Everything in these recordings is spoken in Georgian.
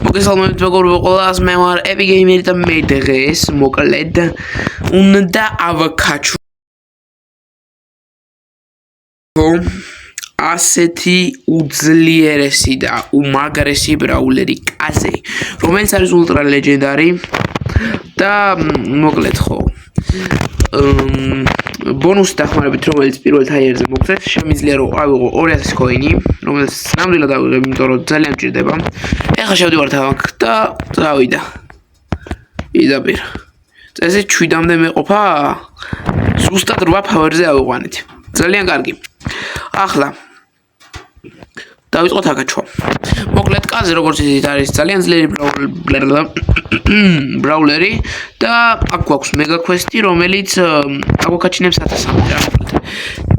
მოგესალმებით მეგობრებო ყველას, მე ვარ ეპიგეიმერი და მე დღეს მოკლედ უნდა ავკაჩო ასეთი უძლიერესი და უმაგრესი ბრაულერი კაზე, რომელიც არის ულტრა ლეგენდარი და მოკლედ ხო ბონუსი დახმარებით, რომელიც პირველ თაიერზე მოგწევთ, შემიძლია რომ ავიღო 200 კოინი, რომელიც ნამდვილად ავიღებ, იმიტომ რომ ძალიან მჭირდება. ეხლა შევდივარ თავაკ და წავიდა. იდაპირ. წესით 7-მდე მეყოფა, ზუსტად 8 ფავერზე ავიყვანეთ. ძალიან კარგი. ახლა დავიწყოთ აკაჩვა. მოკლედ კაზე როგორც იცით არის ძალიან ძლიერი ბრაულერი და აქ გვაქვს მეგა კვესტი, რომელიც აგვაკაჩინებს 1000-მდე.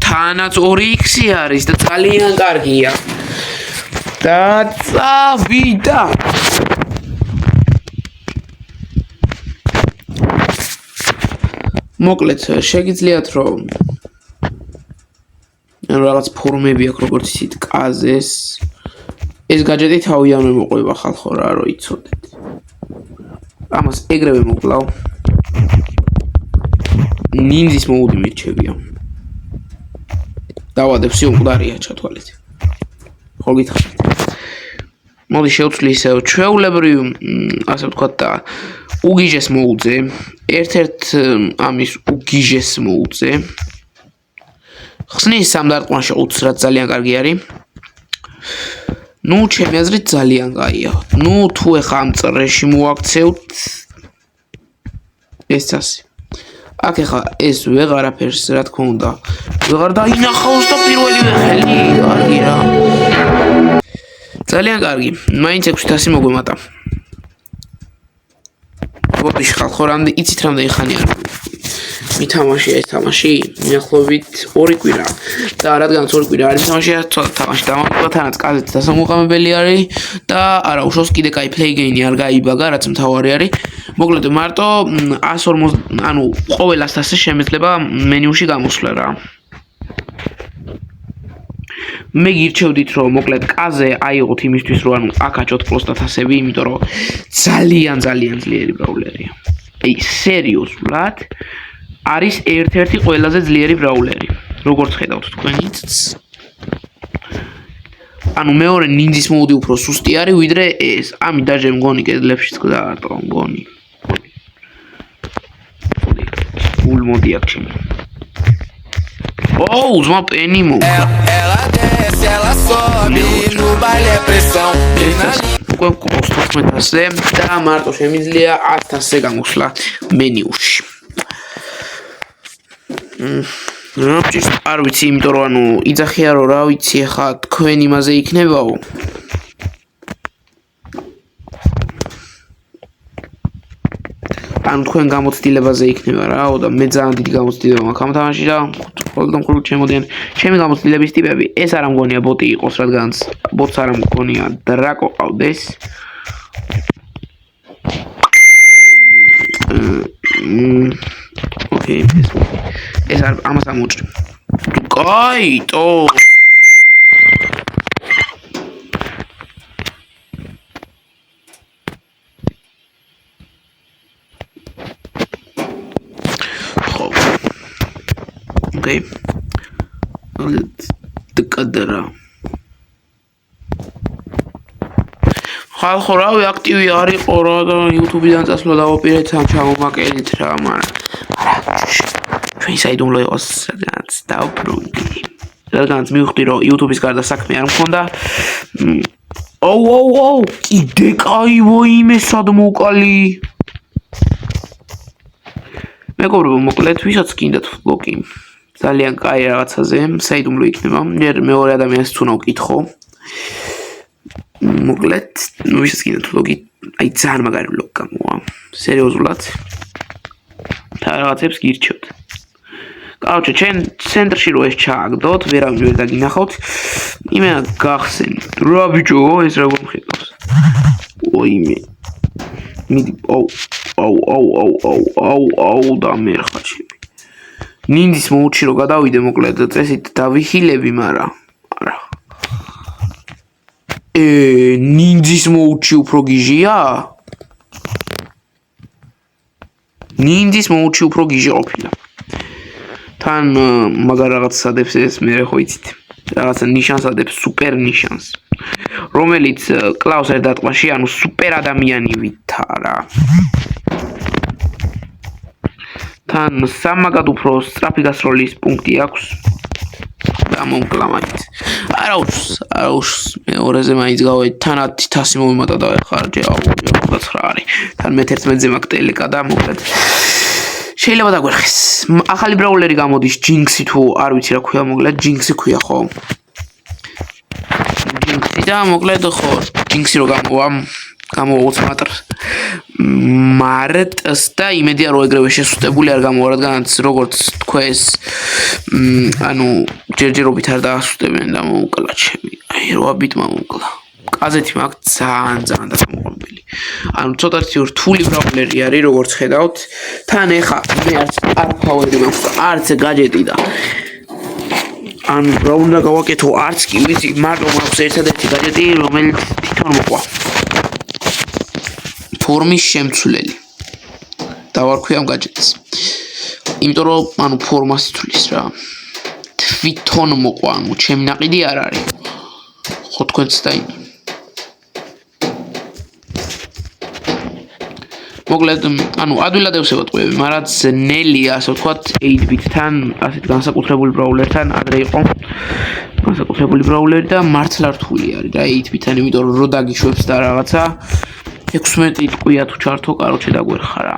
თანაც 2x არის და ძალიან კარგია. და წავიდა. მოკლედ შეგიძლიათ რომ რაღაც ფორმები აქვს როგორც იცით კაზეს ეს გაჯეტი თავიანთი მოყვება ხალხო რა რო იცოდეთ ამას ეგრევე მოკლავ ნინძის მოუდი მირჩევია დავადებ სიმკვდარია ჩათვალეთ ხო გითხრათ მოდი შევცვლი ისევ ჩვეულებრივ ასე ვთქვათ და უგიჟეს მოუძე ერთ-ერთ ამის უგიჟეს მოუძე ხსნის სამდარტყმაში უცრად ძალიან კარგი არის. ნუ ჩემი აზრით ძალიან კაია. ნუ თუ ეხა ამ წრეში მოაქცევთ ეს ასე. აქ ეხა ეს ვეღარაფერს რა თქმა უნდა. ვეღარ დაინახავს და პირველივე ხელი კარგი რა. ძალიან კარგი. მაინც 600 მოგვემატა. ბოდიში ხალხო რამდენი იცით რამდენი ხანი არის. მითამაშია ეს თამაში მიახლოებით 2 კვირა და რადგანაც 2 კვირა არის მითამაშია ცოტა თამაში დამოუკიდებლად თანაც კაზეთ დასამოყამებელი არის და არა უშავს კიდე კაი პლეიგეინი არ გაიბაგა რაც მთავარი არის მოკლედ მარტო 140 ანუ ყოველ 100-ზე შემეძლება მენიუში გამოსვლა რა მე გირჩევდით რომ მოკლედ კაზე აიღოთ იმისთვის რომ ანუ აკაჩოთ პროსტად ასები იმიტომ რომ ძალიან ძლიერი ბრაულერია აი სერიოზულად არის ერთ-ერთი ყველაზე ძლიერი ბრაულერი. როგორც ხედავთ თქვენიც. ანუ მეორე ნინძის მოუდი უფრო სუსტი არის ვიდრე ეს. ამი დაჟე მგონი კედლებშიც დაარტყა მგონი. ფულ მოდი აქ ჩემი. ოუ, ზმა პენი მოვიდა. უკვე 15-ზე და მარტო შემიძლია 1000-ზე გამოსვლა მენიუში. როჭის არ ვიცი იმიტომ რომ ანუ იძახია რომ რა ვიცი ახლა თქვენ იმაზე იქნებაო ანუ თქვენ გამოცდილებაზე იქნება რაო და მე ძალიან დიდი გამოცდილება მაქვს ამ თამაში და ხოლმე ჩემოდიან ჩემი გამოცდილების ტიპები ეს არ ამგონია ბოტი იყოს რადგანაც ბოტს არ ამგონია დრაკო ყავდეს ოკეი ეს არ ამას ამოჭრი. კაიტო. ხო. ოკეი. დკადრა. ხალხო რავი აქტივი არ იყო რა და YouTube-დან წასვლა დავაპირეთ ამ ჩამომაკელით რა მაგრამ ჩვენ საიდუმლო იყოს სადღაც დავბრუნდი რადგანაც მივხვდი რომ YouTube-ის გარდა საქმე არ მქონდა ოუ კიდე კაი ვოიმე სად მოკალი მეგობრებო მოკლედ ვისაც გინდათ ბლოკი ძალიან კაი რაღაცაზე საიდუმლო იქნება მეორე ადამიანს თუ ნავკითხო მოკლედ ვისაც გინდათ ბლოგი აი ძალიან მაგარი ბლოგი გამოვა სერიოზულად და რაღაცებს გირჩევთ კაუჩე ჩვენ ცენტრში რო ეს ჩააგდოთ ვერავინ ვერ დაგინახავთ იმენა გახსენით რა ბიჭო ეს როგორ მხედავს ოიმე მიდი აუ და მერხა ჩემი ნინძის მოუჩი რო გადავიდე მოკლედ წესით დავიხილები მაგრამ არა ნინძის მოუჩი უფრო გიჟია? ნინძის მოუჩი უფრო გიჟი ყოფილა. თან მაგარ რაღაც ადებს ეს მე ხო იცით. რაღაცა ნიშანს ადებს, სუპერ ნიშანს. რომელიც კლავს ერთ დატყვაში, ანუ სუპერ ადამიანი ვითა რა. თან სამაგად უფრო სწრაფი გასროლის პუნქტი აქვს. გამომკლა მაინც. არა უშ მეორეზე მაინც გავედი თან 1000 მომიმატა და ხარჯი 29 არის. თან მე 11-ზე მაქვს ტელეკა და მოკლედ შეიძლება დაგვერხეს. ახალი ბრაულერი გამოდის ჯინქსი თუ არ ვიცი რა ქვია მოკლედ ჯინქსი ქვია ხო? ჯინქსი და მოკლედ ხო ჯინქსი რო გამოვა 20 მარტს და იმედია რომ ეგრევე შესუსტებული არ გამოვა რადგანაც როგორც თქვეს ანუ ჯერჯერობით არ დაასუსტებენ და მოუკლა ჩემი აი 8 ბიტმა მოუკლა კაზეთი მაქვს ძალიან დასამოყრებელი ანუ ცოტა რთული ბრაულერი არის როგორც ხედავთ თან ეხა მე არ ფავორი მაქვს არც გაჯეტი და ანუ რა უნდა გავაკეთო არც კი ვიცი მარტო მაქვს ერთადერთი გაჯეტი რომელიც თვითონ მოყვა ფორმის შემცვლელი დავარქვი ამ გაჯეტს იმიტომ რომ ანუ ფორმას ითვლის რა თვითონ მოყვა ანუ ჩემი ნაყიდი არ არის ხო თქვენც და იმ მოკლედ ანუ ადვილად ევსებათ ყვები მაგრამ ძნელია ასე ვთქვათ 8-bit-თან ასეთ განსაკუთრებული ბრაულერთან ადრე იყო განსაკუთრებული ბრაულერი და მართლა რთული არის და 8-bit-თან იმიტომ რომ რო დაგიშვებს და რაღაცა 16 ტყვია თუ ჩართო, კაროჩე დაგვერხა რა.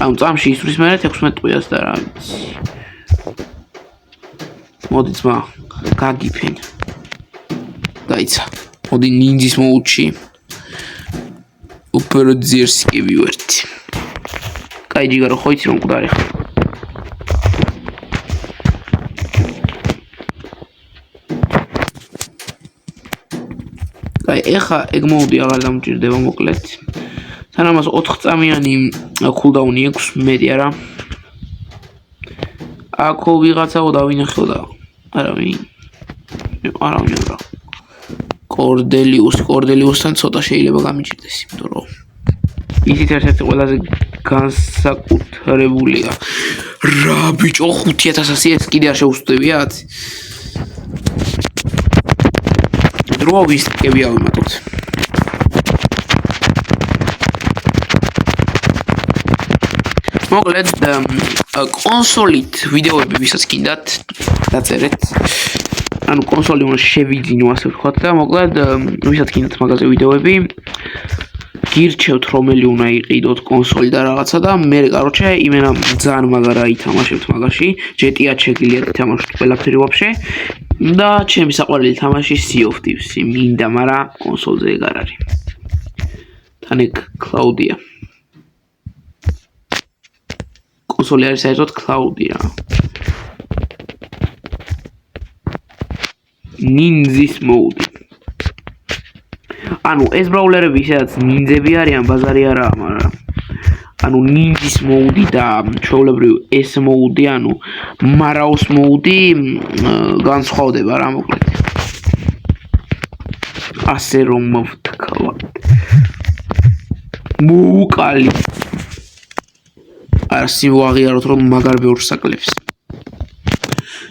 ანუ წამში ისვრის მერე 16 ტყვიას და რა ვიცი. მოდი ძმა, გაგიფენ. დაიცა. მოდი ნინძის მოუჩი. უპერო ძიერს კი ვივერთი. კაი ჯიგარო ხო იცი რომ მკვდარი ხარ. ეხა ეგ მოუდი აღარ დამჭირდება მოკლედ. თან ამას 4 წამიანი კულდაუნი აქვს, მეტი არა. აქო ვიღაცაო დავინახო და არავინ არა. კორდელიუსთან ცოტა შეიძლება გამიჭირდეს, იმიტომ რომ ისიც ერთ-ერთი ყველაზე განსაკუთრებულია. რა ბიჭო 5000 ეს კიდე არ შეუსწევიათ? დროვის კები ავიმატოთ. მოკლედ კონსოლით ვიდეოები ვისაც გინდათ დაწერეთ. ანუ კონსოლი უნდა შევიძინო ასე ვთქვათ და მოკლედ ვისაც გინდათ მაგაზე ვიდეოები გირჩევთ რომელი უნდა იყიდოთ კონსოლი და რაღაცა და მე კაროჩე იმენა ძალიან მაგარა ითამაშებთ მაგაში GTA-ად შეგიძლიათ ითამაშოთ ყველაფერი ვაფშე და ჩემი საყვარელი თამაში Sea of Thieves მინდა, მაგრამ კონსოლზე ეგ არ არის. თან ეგ Cloud-ია. კონსოლი არის საერთოდ Cloud-ია. ნინძის მოუდი. ანუ ეს ბრაულერები სადაც ნინძები არიან, ბაზარი არაა, მაგრამ ანუ ნინძის მოუდი და ჩვეულებრივ ეს მოუდი, ანუ მარაოს მოუდი განსხვავდება რა მოკლედ. ასე რომ ვთქვათ. მოუკალი. არასი ვაღიაროთ რომ მაგარ ბევრს აკლებს.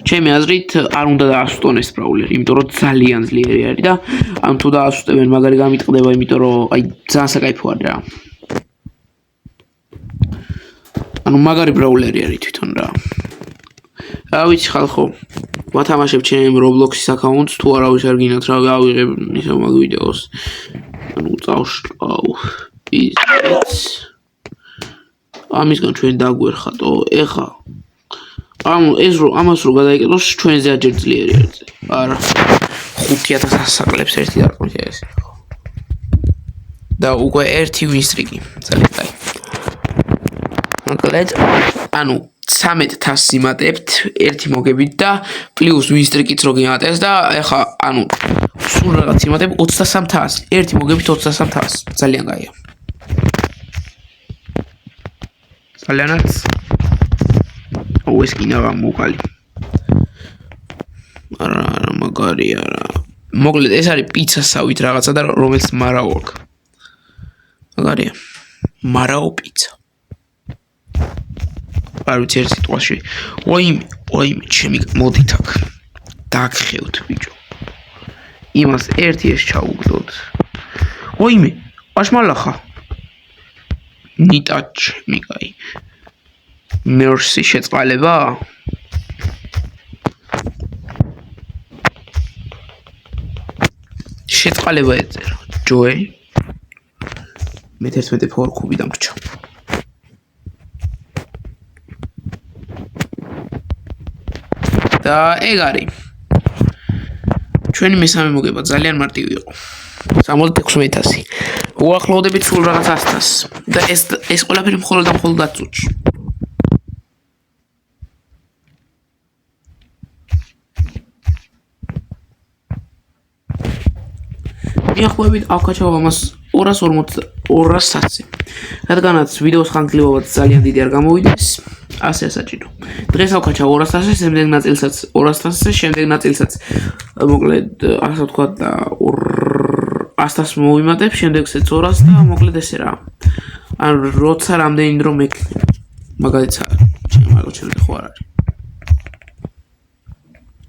ჩემი აზრით არ უნდა დაასუსტონ ეს ბრაულერი, იმიტომ რომ ძალიან ძლიერი არის და ან თუ დაასუსტებენ მაგარი გამიტყდება, იმიტომ რომ აი ძალიან საკაიფო არის რა. ანუ მაგარი ბრაულერი არის თვითონ რა. რა ვიცი ხალხო, ვათამაშებ ჩემ Roblox-ის აკაუნტს, თუ არავის არ გინათ რა გავიღებ ისე მაგ ვიდეოს. ანუ წავშტყავ ის ამისგან ჩვენ დაგვერხატო, ეხა ანუ ეს რო ამას რო გადაიკეთოს ჩვენზე აჯერ ძლიერი არის. არა 5000 საკლებს ერთი დარკვით ეს. და უკვე ერთი ვინსტრიკი, ძალიან კაი. მოკლედ, ანუ 13000 იმატებთ ერთი მოგებით და პლუს ვინსტრიკიც რო გიმატებს და ეხა ანუ სულ რაღაც იმატებ 23000. ერთი მოგებით 23000. ძალიან კაია. ძალიანაც ეს კიდევ მოკალი. არა მაგარი არა მოკლედ ეს არის პიცასავით რაღაცა და რომელიც მარაო აქვს მაგარია მარაო პიცა არ ვიცი ერთ სიტყვაში ვაიმე ჩემი მოდით აქ დაგხევთ ბიჭო იმას ერთი ეს ჩაუგდოთ ვაიმე აშმალახა ნიტაჩ მიკაი მერსი შეწყალება შეწყალება ეწერა ჯოე მე 11 ფორ კუბი დამრჩა და ეგ არის ჩვენი მესამე მოგება ძალიან მარტივი იყო 76,000 უახლოვდებით სულ რაღაც 100-ს და ეს ყველაფერი მხოლოდ და მხოლოდ 10 წუთში მიახლოებით ავკაჩავ ამას 240 რადგანაც ვიდეოს ხანგრძლივობა ძალიან დიდი არ გამოვიდეს ასე საჭირო დღეს ავკაჩავ 200 შემდეგ ნაწილსაც 200 შემდეგ ნაწილსაც მოკლედ ასე ვთქვათ და 100-ს მოვიმატებ შემდეგსაც 200 და მოკლედ ესე რა ან როცა რამდენი დრო მექნება მაგალითად ჩემზე ხო არ არის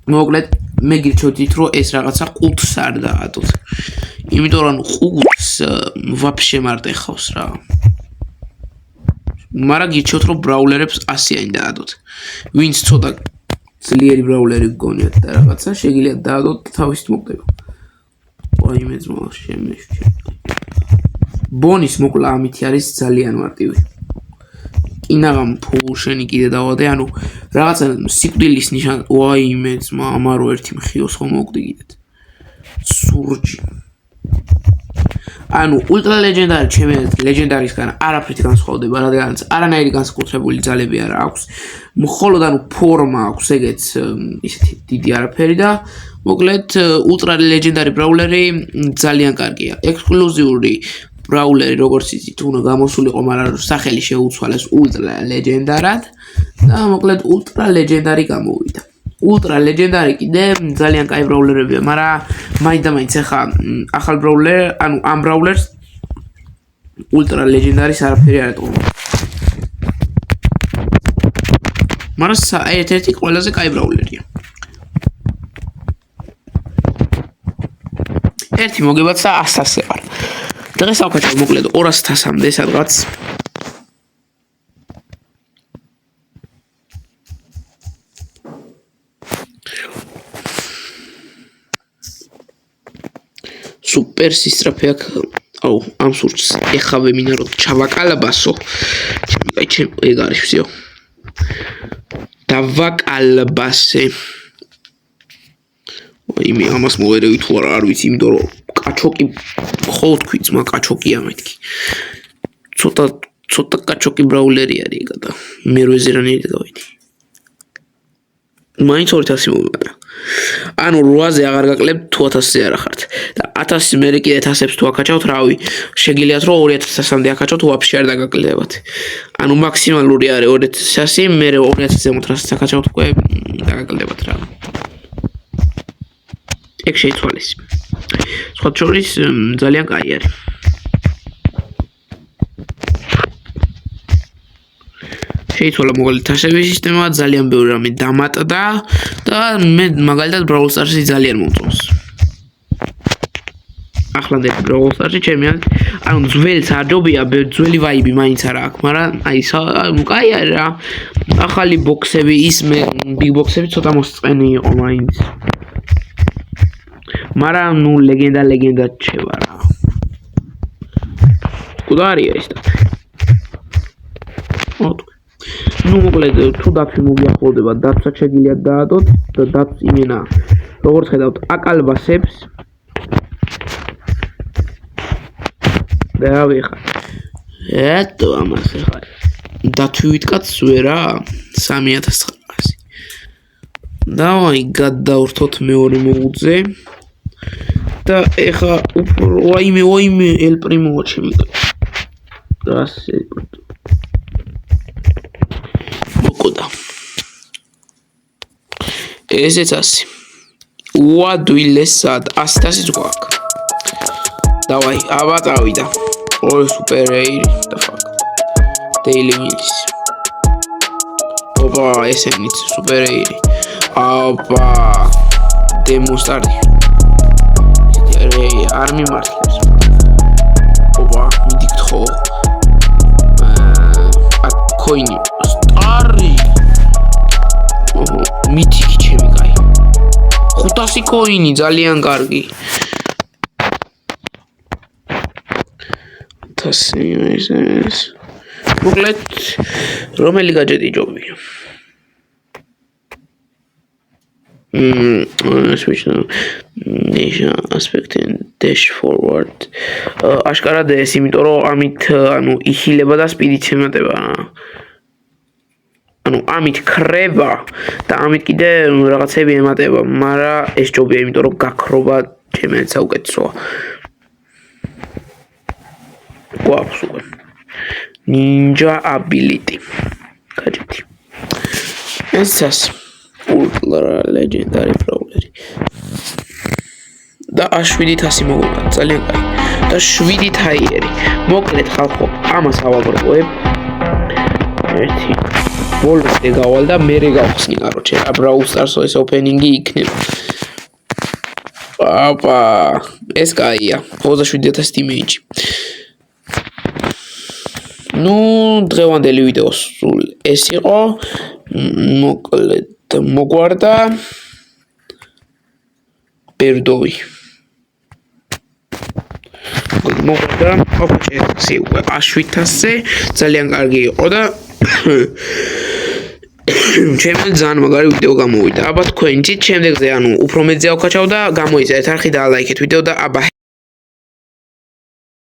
მოკლედ მე გირჩევთ რომ ეს რაღაცა ყუთს არ დაადოთ იმიტომ რომ ყუთს ვაფშე მარტე ხავს რა მაგრამ გირჩევთ რომ ბრაულერებს 100-იანი დაადოთ ვინც ცოტა ძლიერი ბრაულერი გგონიათ და რაღაცა შეგიძლიათ დაადოთ თავისით მოხდება ვაიმე ძმა შემეშჩი ბონის მოკლა ამითი არის ძალიან მარტივი ინაღამ ფულშენი კიდე დავადე ანუ რაღაცა სიკვდილის ნიშანი ვაიმე ძმა ამარო ერთი მხიოს ხომ მოგდი კიდეთ სურჯი ანუ ულტრა ლეგენდარი ჩემი ლეგენდარისგან არაფრით განსხვავდება რადგანაც არანაირი განსაკუთრებული ძალები არ აქვს მხოლოდ ანუ ფორმა აქვს ეგეც ისეთი დიდი არაფერი და მოკლედ ულტრა ლეგენდარი ბრაულერი ძალიან კარგია ექსკლუზიური ბრაულერი როგორც იცით უნდა გამოსულიყო მაგრამ სახელი შეუცვალეს ულტრა ლეგენდარად და მოკლედ ულტრა ლეგენდარი გამოვიდა ულტრა ლეგენდარი კიდე ძალიან კაი ბრაულერებია მაგრამ მაინც ახლა ახალ ბრაულერ ანუ ამ ბრაულერს ულტრა ლეგენდარის არაფერი არ ეტყობა მაგრამ ერთ-ერთი ყველაზე კაი ბრაულერია ერთი მოგებაც და 100-ს ეყარ დღეს ავკაჩავ მოკლედ 200-მდე სადღაც სუპერ სისტრაფე აქ აუ ამ სურჭს ეხავე მინდა რომ ჩავაკალბასო ჩემი ეგ არის всё დავაკალბასე იმე ამას მოერევი თუ არ ვიცი იმიტომ რომ კაჩოკი ხო თქვი ძმა კაჩოკია მეთქი ცოტა კაჩოკი ბრაულერი არის ეგა და მე როეზერანერი გავიდი მაინც 200 მომიმატა ანუ 8-ზე აღარ გაკლებ თუ 1000-ზე არ ახართ და 1000 მერე კიდე 1000-ს თუ აკაჩავთ რავი შეგიძლიათ რომ 2000-მდე აკაჩავთ ვაფშე არ დაგაკლებათ ანუ მაქსიმალური არის 2100 მერე 2000 ზემოთ რასაც აკაჩავთ უკვე დაგაკლებათ რა ეგ შეიცვალეს სხვა შორის ძალიან კაი არის შეიცვალა მოკლედ თასების სისტემა ძალიან ბევრი რამე დამატდა და მე მაგალითად Brawl Stars-ი ძალიან მომწონს ახლანდელი Brawl Stars-ი ჩემი ანუ ძველს აჯობია ძველი ვაიბი მაინც არა აქვს მაგრამ აი კაი არის რა ახალი ბოქსები ის მე ბიგ ბოქსები ცოტა მოსწყენი იყო მაინც მაგრამ ნუ ლეგენდა ჩევა რა კუდარია ის და ნუ მოკლედ თუ დაფი მოგიახლოვდება დაცვა შეგიძლიათ დაადოთ და დაცვის იმენა როგორც ხედავთ აკალბასებს და ვიხა ეტო ამას ხარ დათვით კაც ვერა 3900 დავაი გადავრთოთ მეორე მოუძე და ეხა ვაიმე ელ პრიმო ჩემი დასე მოკოდა ესეც ასე უადვილესად 100-ს გვაქვს. დავაი, აბა წავიდა. ორი სუპერ ეირი და ფაკ. Daily wins. ოპა, ესენიც სუპერ ეირი. აბა, დემოსტარი. არ მიმართლებს. ოპა, მიდიქთ ხო. კოინი. სტარი. მითიკი ჩემი კაი. 500 კოინი ძალიან კარგი. 1000 მოკლედ რომელი გაჯეტი ჯობია? Switch nation aspect and dash forward. აშკარად ეს, იმიტომ რომ ამით ანუ იხილება და სპიდიც ემატება. ანუ ამით ქრება და ამით კიდე რაღაცები ემატება, მაგრამ ეს ჯობია, იმიტომ რომ გაქრობა ჩემს საუკეთესოა. გვაქვს უკვე Ninja ability. გაჯეთი. ესას ultra legendary brawler. და 700 მოგონდა, ძალიან კაი. და 7 ჰაიერი. მოკლედ ხალხო, ამას ავაგროვებ. ერთი ბოლოსე გავალ და მერე გავხსნი, კაროჩე, Brawl Stars-ო ეს ოპენინგი იქნება. აპა, ეს კაია. 27000 იმეიჯი. ნუ დღევანდელი ვიდეო სულ ეს იყო. მოკლედ მოგვარდა ბერდოვი. მოგვარდა ოპჩესი უკვე 700-ზე ძალიან კარგი იყო და ჩემი ძალიან მაგარი ვიდეო გამოვიდა. აბა თქვენ იცით შემდეგზე ანუ უფრო მეტზე ავკაჩავ და გამოიწერეთ არხი და ლაიქეთ ვიდეო და აბა